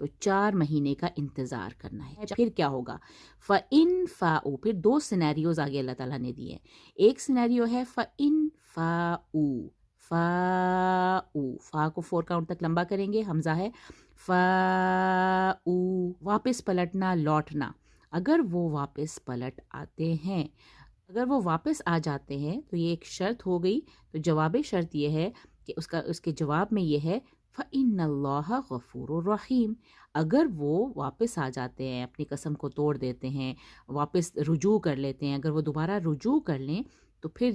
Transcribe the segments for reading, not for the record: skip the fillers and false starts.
تو 4 مہینے کا انتظار کرنا ہے۔ پھر کیا ہوگا؟ فَإِن فَاءُ، پھر 2 سینیریوز آگے اللہ تعالیٰ نے دیے ہیں۔ ایک سینیریو ہے فَإِن فَاءُ، فا کو 4 کاؤنٹ تک لمبا کریں گے، حمزہ ہے فَاءُ، واپس پلٹنا، لوٹنا۔ اگر وہ واپس پلٹ آتے ہیں، اگر وہ واپس آ جاتے ہیں تو یہ ایک شرط ہو گئی، تو جواب شرط یہ ہے کہ اس کے جواب میں یہ ہے فَإِنَّ اللَّهَ غَفُورٌ رَحِيمٌ۔ اگر وہ واپس آ جاتے ہیں، اپنی قسم کو توڑ دیتے ہیں، واپس رجوع کر لیتے ہیں، اگر وہ دوبارہ رجوع کر لیں تو پھر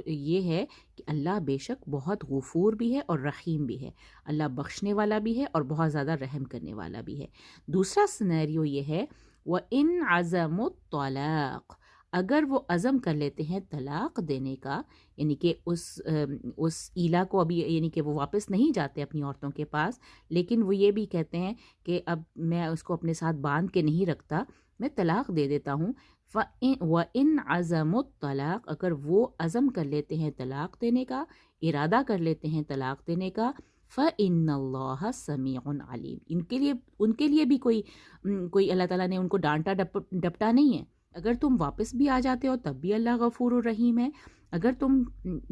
یہ ہے کہ اللہ بے شک بہت غفور بھی ہے اور رحیم بھی ہے، اللہ بخشنے والا بھی ہے اور بہت زیادہ رحم کرنے والا بھی ہے۔ دوسرا سینیریو یہ ہے وَإِنْ عَزَمُوا الطَّلَاقَ، اگر وہ عزم کر لیتے ہیں طلاق دینے کا، یعنی کہ اس ایلا کو ابھی، یعنی کہ وہ واپس نہیں جاتے اپنی عورتوں کے پاس، لیکن وہ یہ بھی کہتے ہیں کہ اب میں اس کو اپنے ساتھ باندھ کے نہیں رکھتا، میں طلاق دے دیتا ہوں۔ وَإِنْ عَزَمُوا الطَّلَاقَ، اگر وہ عزم کر لیتے ہیں طلاق دینے کا، ارادہ کر لیتے ہیں طلاق دینے کا، فَإِنَّ اللَّهَ سَمِيعٌ عَلِيمٌ، ان کے لیے بھی کوئی اللہ تعالیٰ نے ان کو ڈانٹا ڈپٹا نہیں ہے۔ اگر تم واپس بھی آ جاتے ہو تب بھی اللہ غفور الرحیم ہے۔ اگر تم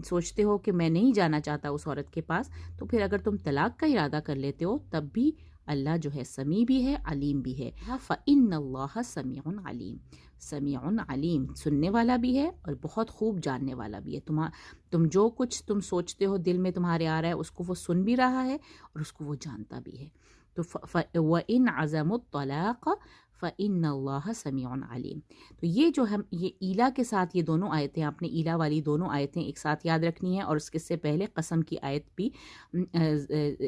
سوچتے ہو کہ میں نہیں جانا چاہتا اس عورت کے پاس، تو پھر اگر تم طلاق کا ارادہ کر لیتے ہو تب بھی اللہ جو ہے سمیع بھی ہے، علیم بھی ہے۔ فَإِنَّ اللَّهَ سَمِيعٌ عَلِيمٌ، سمیع علیم، سننے والا بھی ہے اور بہت خوب جاننے والا بھی ہے۔ تم جو کچھ تم سوچتے ہو دل میں تمہارے آ رہا ہے، اس کو وہ سن بھی رہا ہے اور اس کو وہ جانتا بھی ہے۔ تو وَإِنْ عَزَمُوا الطَّلَاقَ فَإِنَّ اللَّهَ سَمِيعٌ عَلِيمٌ۔ تو یہ ایلا کے ساتھ یہ دونوں آیتیں، آپ نے ایلا والی دونوں آیتیں ایک ساتھ یاد رکھنی ہیں، اور اس سے پہلے قسم کی آیت بھی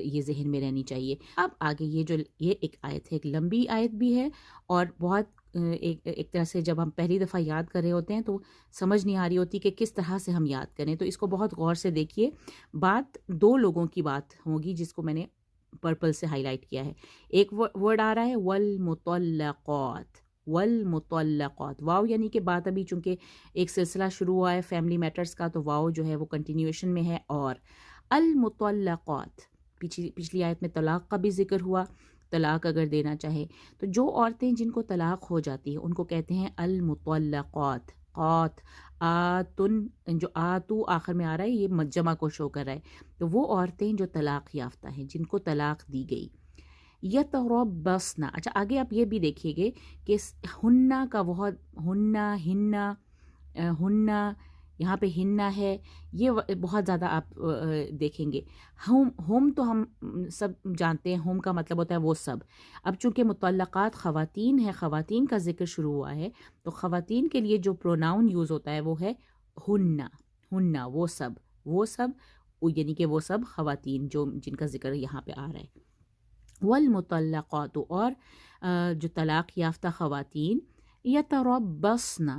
یہ ذہن میں رہنی چاہیے۔ اب آگے یہ ایک آیت ہے، ایک لمبی آیت بھی ہے، اور بہت ایک طرح سے جب ہم پہلی دفعہ یاد کر رہے ہوتے ہیں تو سمجھ نہیں آ رہی ہوتی کہ کس طرح سے ہم یاد کریں، تو اس کو بہت غور سے دیکھیے۔ بات 2 لوگوں کی بات ہوگی جس کو میں نے پرپل سے ہائی لائٹ کیا ہے۔ ایک ورڈ آ رہا ہے والمطلقات، والمطلقات، واو یعنی کہ بات ابھی چونکہ ایک سلسلہ شروع ہوا ہے فیملی میٹرز کا، تو واو جو ہے وہ کنٹینیویشن میں ہے۔ اور المطلقات، پچھلی آیت میں طلاق کا بھی ذکر ہوا، طلاق اگر دینا چاہے تو جو عورتیں جن کو طلاق ہو جاتی ہے ان کو کہتے ہیں المطلقات۔ قات، آتن، جو آتو آخر میں آ رہا ہے یہ جمع کو شو کر رہا ہے، تو وہ عورتیں جو طلاق یافتہ ہیں، جن کو طلاق دی گئی۔ یتربصن، اچھا آگے آپ یہ بھی دیکھیے گے کہ ہنہ کا بہت، ہنہ یہاں پہ ہنہ ہے، یہ بہت زیادہ آپ دیکھیں گے۔ ہم تو ہم سب جانتے ہیں، ہم کا مطلب ہوتا ہے وہ سب۔ اب چونکہ مطلقات خواتین ہیں، خواتین کا ذکر شروع ہوا ہے، تو خواتین کے لیے جو پروناؤن یوز ہوتا ہے وہ ہے ہنہ، وہ سب، یعنی کہ وہ سب خواتین جن کا ذکر یہاں پہ آ رہا ہے۔ والمطلقات، اور جو طلاق یافتہ خواتین، یتربصن،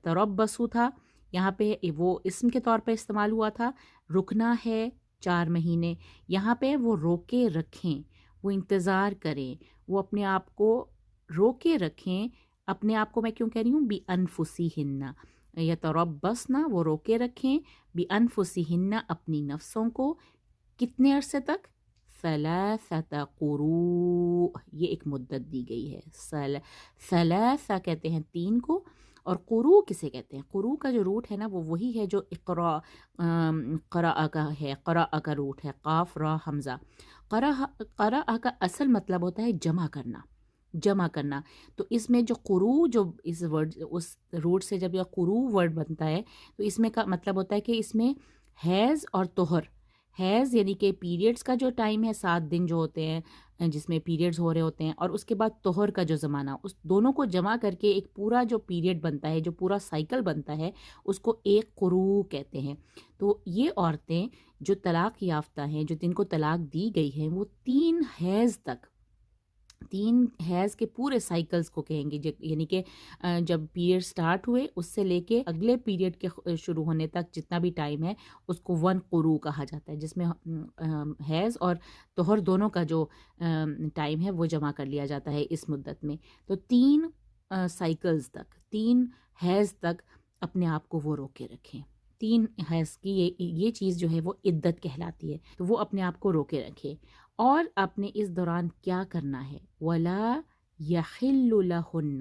تربصو تھا یہاں پہ، وہ اسم کے طور پہ استعمال ہوا تھا، رکنا ہے 4 مہینے، یہاں پہ وہ روکے رکھیں، وہ انتظار کریں، وہ اپنے آپ کو روکے رکھیں۔ اپنے آپ کو میں کیوں کہہ رہی ہوں؟ بِأَنفُسِهِنَّ، یتربصن، وہ روکے رکھیں، بِأَنفُسِهِنَّ، اپنی نفسوں کو، کتنے عرصے تک؟ 3 قروء، یہ ایک مدت دی گئی ہے۔ 3 کہتے ہیں 3 کو، اور قروء کسے کہتے ہیں؟ قروء کا جو روٹ ہے نا، وہ وہی ہے جو قرأ کا ہے، قرأ کا روٹ ہے، قاف را حمزہ۔ قرأ کا اصل مطلب ہوتا ہے جمع کرنا، تو اس میں جو قروء، جو اس روٹ سے جب یہ قروء ورڈ بنتا ہے تو اس میں کا مطلب ہوتا ہے کہ اس میں حیض اور طہر، حیض یعنی کہ پیریڈز کا جو ٹائم ہے 7 دن جو ہوتے ہیں جس میں پیریڈز ہو رہے ہوتے ہیں، اور اس کے بعد طہر کا جو زمانہ، اس دونوں کو جمع کر کے ایک پورا جو پیریڈ بنتا ہے، جو پورا سائیکل بنتا ہے، اس کو ایک قروء کہتے ہیں۔ تو یہ عورتیں جو طلاق یافتہ ہیں، جو جن کو طلاق دی گئی ہے، وہ 3 حیض کے پورے سائیکلز کو کہیں گے، یعنی کہ جب پیریڈ سٹارٹ ہوئے اس سے لے کے اگلے پیریڈ کے شروع ہونے تک جتنا بھی ٹائم ہے اس کو 1 قروء کہا جاتا ہے، جس میں حیض اور طہر دونوں کا جو ٹائم ہے وہ جمع کر لیا جاتا ہے اس مدت میں۔ تو 3 سائیکلز تک، 3 حیض تک اپنے آپ کو وہ روکے رکھیں۔ 3 حیض کی یہ چیز جو ہے وہ عدت کہلاتی ہے، تو وہ اپنے آپ کو روکے رکھے۔ اور آپ نے اس دوران کیا کرنا ہے، ولا یحل لہن،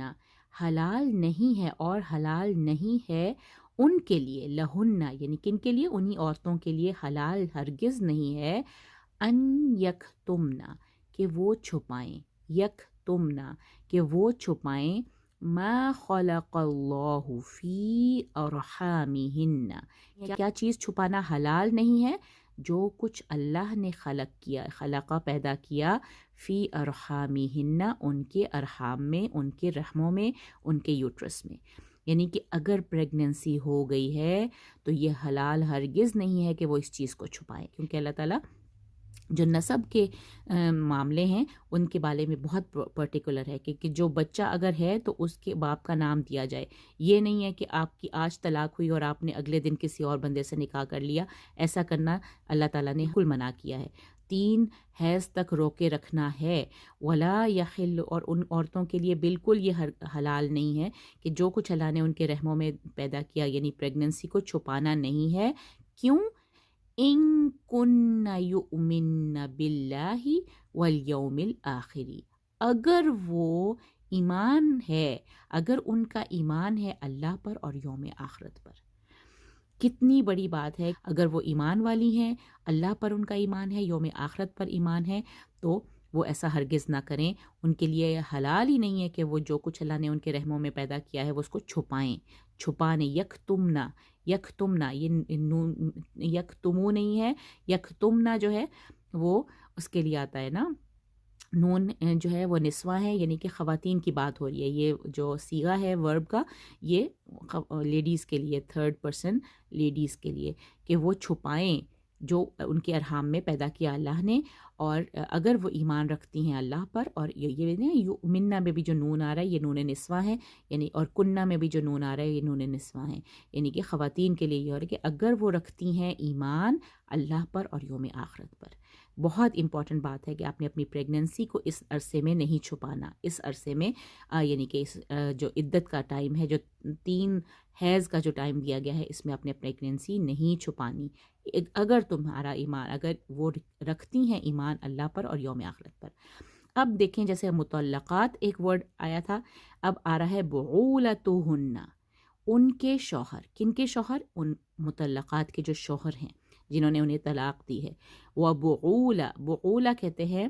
حلال نہیں ہے اور حلال نہیں ہے ان کے لیے، لہن یعنی کن کے لیے، انہی عورتوں کے لیے حلال ہرگز نہیں ہے، ان یکتمنا کہ وہ چھپائیں، یکتمنا کہ وہ چھپائیں، ما خلق اللہ فی ارحامہن، کیا چیز چھپانا حلال نہیں ہے، جو کچھ اللہ نے خلق کیا، خلقہ پیدا کیا، فی ارحامہن ان کے ارحام میں، ان کے رحموں میں، ان کے یوٹرس میں، یعنی کہ اگر پریگننسی ہو گئی ہے تو یہ حلال ہرگز نہیں ہے کہ وہ اس چیز کو چھپائیں، کیونکہ اللہ تعالیٰ جو نسب کے معاملے ہیں ان کے بارے میں بہت پرٹیکولر ہے کہ جو بچہ اگر ہے تو اس کے باپ کا نام دیا جائے، یہ نہیں ہے کہ آپ کی آج طلاق ہوئی اور آپ نے اگلے دن کسی اور بندے سے نکاح کر لیا، ایسا کرنا اللہ تعالیٰ نے بالکل منع کیا ہے، 3 حیض تک روکے رکھنا ہے، ولا یحل اور ان عورتوں کے لیے بالکل یہ حلال نہیں ہے کہ جو کچھ اللہ نے ان کے رحموں میں پیدا کیا یعنی پریگننسی کو چھپانا نہیں ہے، کیوں، ان کن یؤمن باللہ والیوم الآخری، اگر وہ ایمان ہے، اگر ان کا ایمان ہے اللہ پر اور یوم آخرت پر، کتنی بڑی بات ہے، اگر وہ ایمان والی ہیں، اللہ پر ان کا ایمان ہے، یوم آخرت پر ایمان ہے، تو وہ ایسا ہرگز نہ کریں، ان کے لیے حلال ہی نہیں ہے کہ وہ جو کچھ اللہ نے ان کے رحموں میں پیدا کیا ہے وہ اس کو چھپائیں، چھپانے، یکتمنا، یکتمنا یہ یکتمو نہیں ہے، یکتمنا جو ہے وہ اس کے لیے آتا ہے نا، نون جو ہے وہ نسوہ ہے، یعنی کہ خواتین کی بات ہو رہی ہے، یہ جو صیغہ ہے ورب کا یہ لیڈیز کے لیے، 3rd پرسن لیڈیز کے لیے، کہ وہ چھپائیں جو ان کے ارحام میں پیدا کیا اللہ نے، اور اگر وہ ایمان رکھتی ہیں اللہ پر، اور یہ یؤمنہ میں بھی جو نون آ رہا ہے یہ نون نسوہ ہے، یعنی اور کنہ میں بھی جو نون آ رہا ہے یہ نون نسوہ ہے، یعنی کہ خواتین کے لیے یہ ہو رہا ہے کہ اگر وہ رکھتی ہیں ایمان اللہ پر اور یوم آخرت پر۔ بہت امپورٹنٹ بات ہے کہ آپ نے اپنی پریگننسی کو اس عرصے میں نہیں چھپانا، اس عرصے میں یعنی کہ اس جو عدت کا ٹائم ہے، جو 3 حیض کا جو ٹائم دیا گیا ہے، اس میں آپ نے پریگننسی نہیں چھپانی، اگر تمہارا ایمان، اگر وہ رکھتی ہیں ایمان اللہ پر اور یوم آخرت پر۔ اب دیکھیں جیسے مطلقات ایک ورڈ آیا تھا، اب آ رہا ہے بعولتہن، ان کے شوہر، کن کے شوہر، ان مطلقات کے جو شوہر ہیں جنہوں نے انہیں طلاق دی ہے، وہ بعولا کہتے ہیں،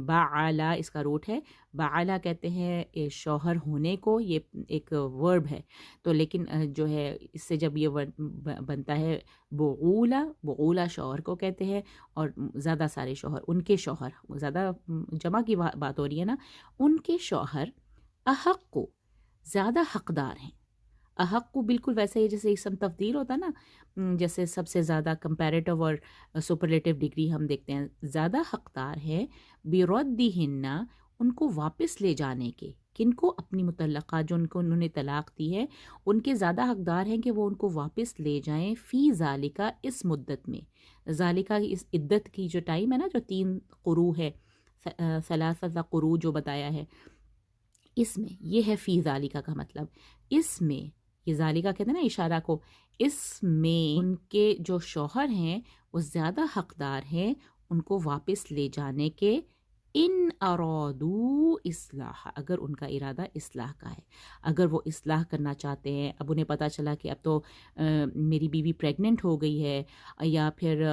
بعلا اس کا روٹ ہے، بعلا کہتے ہیں شوہر ہونے کو، یہ ایک ورب ہے، تو لیکن جو ہے اس سے جب یہ ورڈ بنتا ہے بعولا شوہر کو کہتے ہیں، اور زیادہ سارے شوہر، ان کے شوہر، زیادہ جمع کی بات ہو رہی ہے نا، ان کے شوہر احق کو زیادہ حقدار ہیں، احق کو بالکل ویسے ہی جیسے اسم تفضیل ہوتا ہے نا، جیسے سب سے زیادہ کمپیریٹیو اور سپرلیٹیو ڈگری ہم دیکھتے ہیں، زیادہ حقدار ہے بردہن، ان کو واپس لے جانے کے، کن کو، اپنی مطلقات جو ان کو انہوں نے طلاق دی ہے، ان کے زیادہ حقدار ہیں کہ وہ ان کو واپس لے جائیں، فی ذالکہ اس مدت میں، ذالکہ اس عدت کی جو ٹائم ہے نا، جو 3 قروء ہے، ثلاثہ قروء جو بتایا ہے، اس میں یہ ہے فی ذالکہ کا مطلب، اس میں یہ ذالکہ کہتے ہیں نا اشارہ کو، اس میں ان کے جو شوہر ہیں وہ زیادہ حقدار ہیں ان کو واپس لے جانے کے، ان ارادو اصلاح، اگر ان کا ارادہ اصلاح کا ہے، اگر وہ اصلاح کرنا چاہتے ہیں، اب انہیں پتہ چلا کہ اب تو میری بیوی پریگننٹ ہو گئی ہے، یا پھر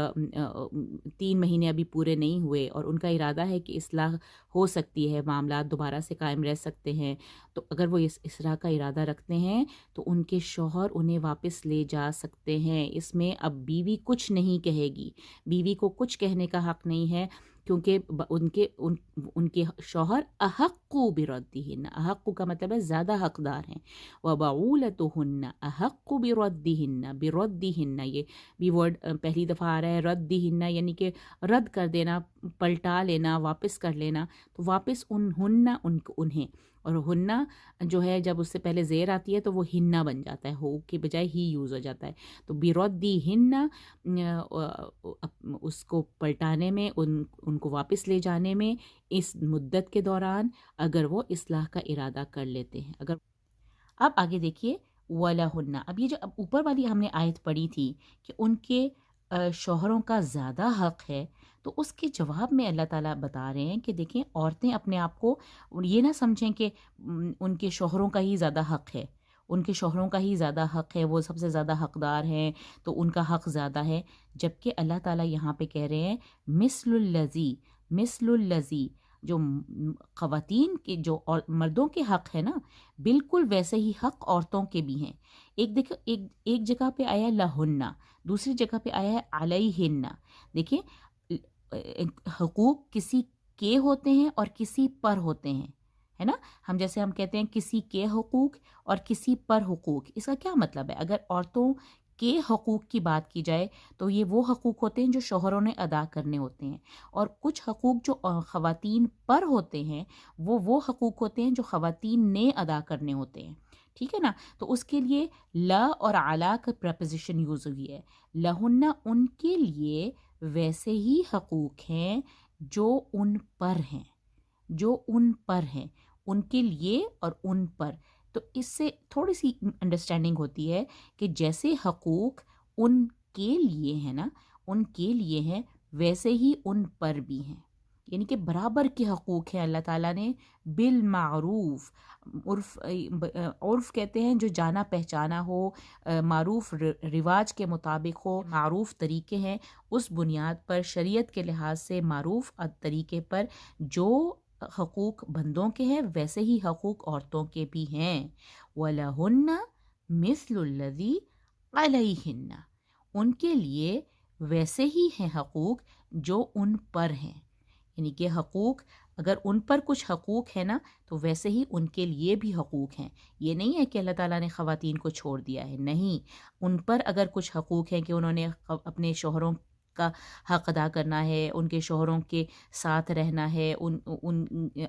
3 مہینے ابھی پورے نہیں ہوئے اور ان کا ارادہ ہے کہ اصلاح ہو سکتی ہے، معاملات دوبارہ سے قائم رہ سکتے ہیں، تو اگر وہ اس اصلاح کا ارادہ رکھتے ہیں تو ان کے شوہر انہیں واپس لے جا سکتے ہیں، اس میں اب بیوی کچھ نہیں کہے گی، بیوی کو کچھ کہنے کا حق نہیں ہے، کیونکہ ان کے شوہر احق بردہن، احق کا مطلب ہے زیادہ حقدار ہیں، وبعولتہن احق بردہن یہ بھی ورڈ پہلی دفعہ آ رہا ہے، ردہن یعنی کہ رد کر دینا، پلٹا لینا، واپس کر لینا، تو واپس انہیں، اور ہننا جو ہے جب اس سے پہلے زیر آتی ہے تو وہ ہننا بن جاتا ہے، ہو کے بجائے ہی یوز ہو جاتا ہے، تو بیردہن اس کو پلٹانے میں، ان کو واپس لے جانے میں، اس مدت کے دوران اگر وہ اصلاح کا ارادہ کر لیتے ہیں، اگر اب آگے دیکھیے وَلَهُنَّ، اب یہ جو اب اوپر والی ہم نے آیت پڑھی تھی کہ ان کے شوہروں کا زیادہ حق ہے، تو اس کے جواب میں اللہ تعالیٰ بتا رہے ہیں کہ دیکھیں عورتیں اپنے آپ کو یہ نہ سمجھیں کہ ان کے شوہروں کا ہی زیادہ حق ہے، ان کے شوہروں کا ہی زیادہ حق ہے، وہ سب سے زیادہ حقدار ہیں تو ان کا حق زیادہ ہے، جبکہ اللہ تعالیٰ یہاں پہ کہہ رہے ہیں مثل الذی جو خواتین کے جو مردوں کے حق ہے نا، بالکل ویسے ہی حق عورتوں کے بھی ہیں۔ ایک جگہ پہ آیا لہن، دوسری جگہ پہ آیا ہے علیہن۔ دیکھیں حقوق کسی کے ہوتے ہیں اور کسی پر ہوتے ہیں، ہے نا؟ جیسے ہم کہتے ہیں کسی کے حقوق اور کسی پر حقوق، اس کا کیا مطلب ہے؟ اگر عورتوں کے حقوق کی بات کی جائے تو یہ وہ حقوق ہوتے ہیں جو شوہروں نے ادا کرنے ہوتے ہیں، اور کچھ حقوق جو خواتین پر ہوتے ہیں وہ حقوق ہوتے ہیں جو خواتین نے ادا کرنے ہوتے ہیں، ٹھیک ہے نا؟ تو اس کے لیے لا اور علا کا پریپوزیشن یوز ہوئی ہے۔ لہن ان کے لیے ویسے ہی حقوق ہیں جو ان پر ہیں، جو ان پر ہیں، ان کے لیے اور ان پر۔ تو اس سے تھوڑی سی انڈرسٹینڈنگ ہوتی ہے کہ جیسے حقوق ان کے لیے ہیں نا، ان کے لیے ہیں، ویسے ہی ان پر بھی ہیں، یعنی کہ برابر کے حقوق ہیں اللہ تعالیٰ نے بالمعروف۔ عرف کہتے ہیں جو جانا پہچانا ہو، معروف رواج کے مطابق ہو، معروف طریقے ہیں، اس بنیاد پر شریعت کے لحاظ سے معروف طریقے پر جو حقوق بندوں کے ہیں ویسے ہی حقوق عورتوں کے بھی ہیں۔ وَلَهُنَّ مِثْلُ الَّذِي عَلَيْهِنَّ، ان کے لیے ویسے ہی ہیں حقوق جو ان پر ہیں، یعنی کہ حقوق اگر ان پر کچھ حقوق ہے نا تو ویسے ہی ان کے لیے بھی حقوق ہیں۔ یہ نہیں ہے کہ اللہ تعالیٰ نے خواتین کو چھوڑ دیا ہے، نہیں، ان پر اگر کچھ حقوق ہیں کہ انہوں نے اپنے شوہروں کا حق ادا کرنا ہے، ان کے شوہروں کے ساتھ رہنا ہے،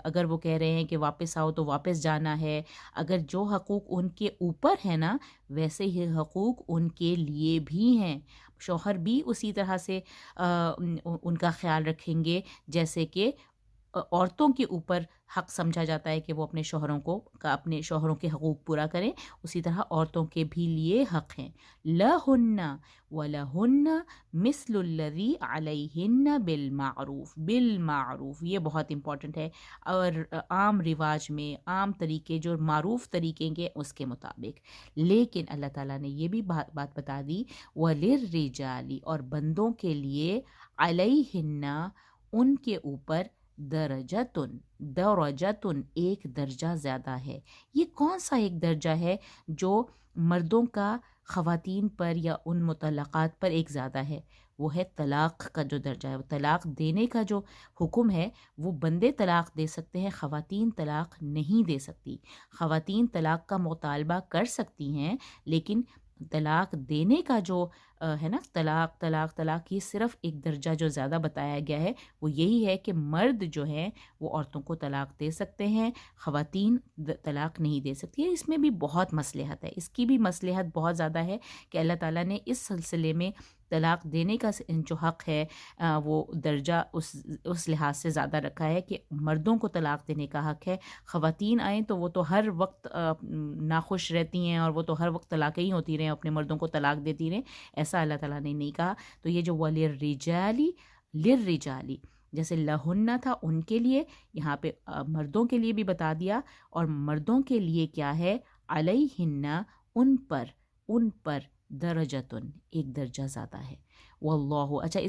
اگر وہ کہہ رہے ہیں کہ واپس آؤ تو واپس جانا ہے، اگر جو حقوق ان کے اوپر ہے نا ویسے ہی حقوق ان کے لیے بھی ہیں۔ شوہر بھی اسی طرح سے ان کا خیال رکھیں گے جیسے کہ عورتوں کے اوپر حق سمجھا جاتا ہے کہ وہ اپنے شوہروں کے حقوق پورا کریں، اسی طرح عورتوں کے بھی لیے حق ہیں۔ لہن ولہن مثل الذی علیہن بالمعروف، یہ بہت امپورٹنٹ ہے، اور عام رواج میں عام طریقے جو معروف طریقے کے اس کے مطابق۔ لیکن اللہ تعالیٰ نے یہ بھی بات بتا دی وللرجال، اور بندوں کے لیے علیہن ان کے اوپر درجتن ایک درجہ زیادہ ہے۔ یہ کون سا ایک درجہ ہے جو مردوں کا خواتین پر یا ان مطلقات پر ایک زیادہ ہے؟ وہ ہے طلاق کا جو درجہ ہے، طلاق دینے کا جو حکم ہے، وہ بندے طلاق دے سکتے ہیں، خواتین طلاق نہیں دے سکتی۔ خواتین طلاق کا مطالبہ کر سکتی ہیں، لیکن طلاق دینے کا جو ہے نا طلاق یہ صرف ایک درجہ جو زیادہ بتایا گیا ہے وہ یہی ہے کہ مرد جو ہیں وہ عورتوں کو طلاق دے سکتے ہیں، خواتین طلاق نہیں دے سکتی ہے۔ اس میں بھی بہت مصلحت ہے، اس کی بھی مصلحت بہت زیادہ ہے کہ اللہ تعالیٰ نے اس سلسلے میں طلاق دینے کا جو حق ہے وہ درجہ اس لحاظ سے زیادہ رکھا ہے کہ مردوں کو طلاق دینے کا حق ہے۔ خواتین آئیں تو وہ تو ہر وقت ناخوش رہتی ہیں اور وہ تو ہر وقت طلاقیں ہی ہوتی رہیں، اپنے مردوں کو طلاق دیتی رہیں، ایسا اللہ تعالیٰ نے نہیں کہا۔ تو یہ جو للرجالی جیسے لہن تھا ان کے لیے، یہاں پہ مردوں کے لیے بھی بتا دیا، اور مردوں کے لیے کیا ہے؟ علیہن ان پر درجتن ایک درجہ زیادہ ہے۔ واللہ، اچھا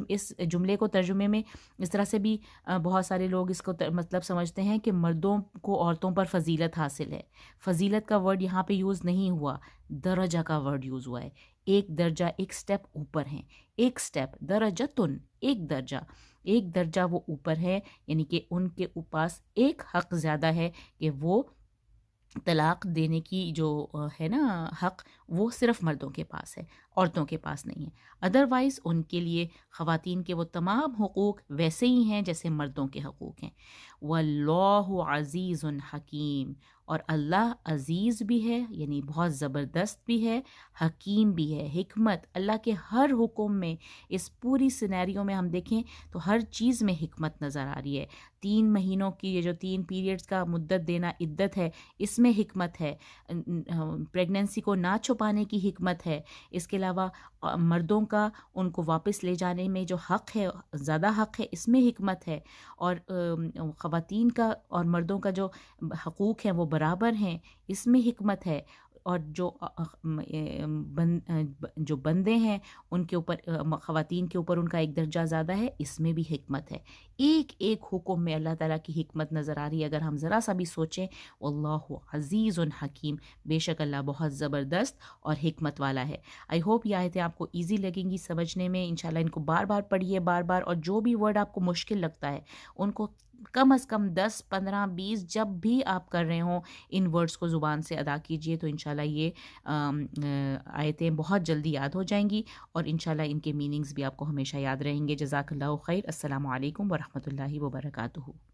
اس جملے کو ترجمے میں اس طرح سے بھی بہت سارے لوگ اس کو مطلب سمجھتے ہیں کہ مردوں کو عورتوں پر فضیلت حاصل ہے۔ فضیلت کا ورڈ یہاں پہ یوز نہیں ہوا، درجہ کا ورڈ یوز ہوا ہے۔ ایک درجہ، ایک سٹیپ اوپر ہیں، ایک سٹیپ، درجتن ایک درجہ وہ اوپر ہے، یعنی کہ ان کے پاس ایک حق زیادہ ہے کہ وہ طلاق دینے کی جو ہے نا حق، وہ صرف مردوں کے پاس ہے، عورتوں کے پاس نہیں ہے۔ ادروائز ان کے لیے خواتین کے وہ تمام حقوق ویسے ہی ہیں جیسے مردوں کے حقوق ہیں۔ واللہ عزیز حکیم، اور اللہ عزیز بھی ہے، یعنی بہت زبردست بھی ہے، حکیم بھی ہے۔ حکمت اللہ کے ہر حکم میں، اس پوری سینیریو میں ہم دیکھیں تو ہر چیز میں حکمت نظر آ رہی ہے۔ 3 مہینوں کی یہ جو 3 پیریڈز کا مدت دینا عدت ہے، اس میں حکمت ہے۔ پریگننسی کو نہ چھپانے کی حکمت ہے۔ اس کے علاوہ مردوں کا ان کو واپس لے جانے میں جو حق ہے، زیادہ حق ہے، اس میں حکمت ہے۔ اور خواتین کا اور مردوں کا جو حقوق ہیں وہ برابر ہیں، اس میں حکمت ہے۔ اور جو بندے ہیں ان کے اوپر، خواتین کے اوپر ان کا ایک درجہ زیادہ ہے، اس میں بھی حکمت ہے۔ ایک ایک حکم میں اللہ تعالیٰ کی حکمت نظر آ رہی ہے، اگر ہم ذرا سا بھی سوچیں۔ واللہ عزیز حکیم، بے شک اللہ بہت زبردست اور حکمت والا ہے۔ آئی ہوپ یہ آیتیں آپ کو ایزی لگیں گی سمجھنے میں، انشاءاللہ ان کو بار بار پڑھیے، بار بار، اور جو بھی ورڈ آپ کو مشکل لگتا ہے ان کو کم از کم 10 15 20 جب بھی آپ کر رہے ہوں ان ورڈز کو زبان سے ادا کیجئے، تو انشاءاللہ یہ آیتیں بہت جلدی یاد ہو جائیں گی، اور انشاءاللہ ان کے میننگز بھی آپ کو ہمیشہ یاد رہیں گے۔ جزاک اللہ خیر۔ السلام علیکم ورحمۃ اللہ وبرکاتہ۔